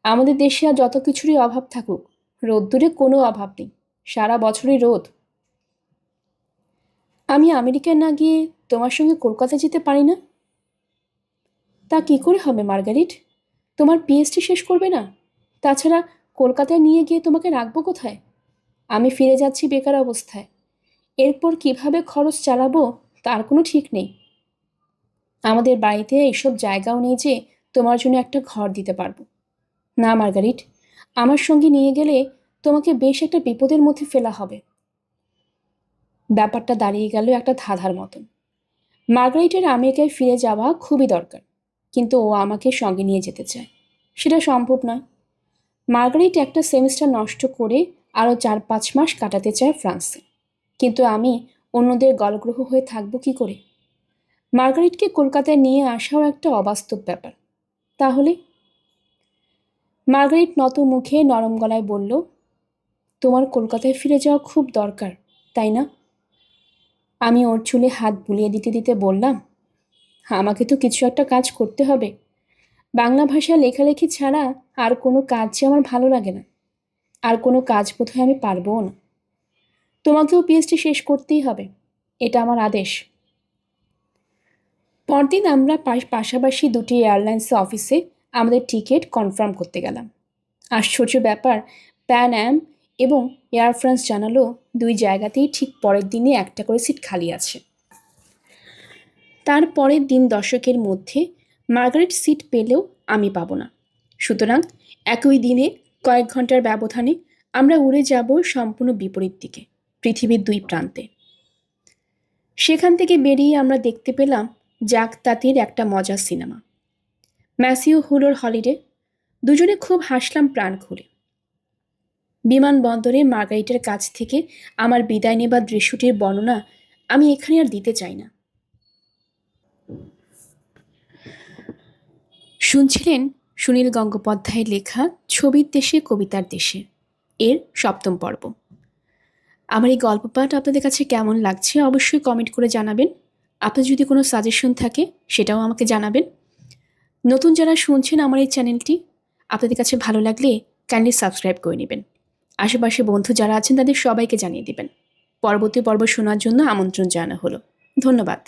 আমাদের দেশে আর যত কিছুরই অভাব থাকুক, রোদ্দুরে কোনো অভাব নেই, সারা বছরই রোদ। আমি আমেরিকায় না গিয়ে তোমার সঙ্গে কলকাতা যেতে পারি না? তা কি করে হবে মার্গারিট? তোমার পিএইচডি শেষ করবে না? তাছাড়া কলকাতায় নিয়ে গিয়ে তোমাকে রাখবো কোথায়? আমি ফিরে যাচ্ছি বেকার অবস্থায়। এরপর কিভাবে খরচ চালাবো তার কোনো ঠিক নেই। আমাদের বাড়িতে এইসব জায়গাও নেই যে তোমার জন্য একটা ঘর দিতে পারবো। না মার্গারিট, আমার সঙ্গে নিয়ে গেলে তোমাকে বেশ একটা বিপদের মধ্যে ফেলা হবে। ব্যাপারটা দাঁড়িয়ে গেল একটা ধাঁধার মতন। মার্গারেটের আমেরিকায় ফিরে যাওয়া খুবই দরকার, কিন্তু ও আমাকে সঙ্গে নিয়ে যেতে চায়। সেটা সম্ভব নয়। মার্গারেট একটা সেমিস্টার নষ্ট করে আরও 4-5 মাস কাটাতে চায় ফ্রান্সে, কিন্তু আমি অন্যদের গলগ্রহ হয়ে থাকবো কি করে? মার্গারেটকে কলকাতায় নিয়ে আসাও একটা অবাস্তব ব্যাপার। তাহলে? মার্গারেট নত মুখে নরম গলায় বলল, তোমার কলকাতায় ফিরে যাওয়া খুব দরকার, তাই না? আমি ওর চুলে হাত বুলিয়ে দিতে দিতে বললাম, আমাকে তো কিছু একটা কাজ করতে হবে। বাংলা ভাষা লেখালেখি ছাড়া আর কোনো কাজ যে আমার ভালো লাগে না। আর কোনো কাজ বোধহয় আমি পারবও না। তোমাকেও পিএইচডি শেষ করতেই হবে, এটা আমার আদেশ। পরদিন আমরা পাশাপাশি দুটি এয়ারলাইন্স অফিসে আমাদের টিকিট কনফার্ম করতে গেলাম। আশ্চর্য ব্যাপার, প্যান অ্যাম এবং এয়ার ফ্রান্স জানালো দুই জায়গাতেই ঠিক পরের দিনে একটা করে সিট খালি আছে। তার পরের দিন 10 মধ্যে মার্গারেট সিট পেলেও আমি পাবো না। সুতরাং একই দিনে কয়েক ঘন্টার ব্যবধানে আমরা উড়ে যাব সম্পূর্ণ বিপরীত দিকে, পৃথিবীর দুই প্রান্তে। সেখান থেকে বেরিয়ে আমরা দেখতে পেলাম জাক তাঁতির একটা মজার সিনেমা, ম্যাসিও হুলোর হলিডে। দুজনে খুব হাসলাম প্রাণ খুলে। বিমানবন্দরে মার্গারেটের কাছ থেকে আমার বিদায় নেবার দৃশ্যটির বর্ণনা আমি এখানে আর দিতে চাই না। শুনছিলেন সুনীল গঙ্গোপাধ্যায়ের লেখা ছবির দেশে কবিতার দেশে এর 7ম পর্ব। আমার এই গল্প পাঠ আপনাদের কাছে কেমন লাগছে অবশ্যই কমেন্ট করে জানাবেন। আপনার যদি কোনো সাজেশন থাকে সেটাও আমাকে জানাবেন। নতুন যারা শুনছেন আমার এই চ্যানেলটি, আপনাদের কাছে ভালো লাগলে কাইন্ডলি সাবস্ক্রাইব করে নেবেন। আশেপাশে বন্ধু যারা আছেন তাদের সবাইকে জানিয়ে দেবেন। পরবর্তী পর্ব শোনার জন্য আমন্ত্রণ জানানো হলো। ধন্যবাদ।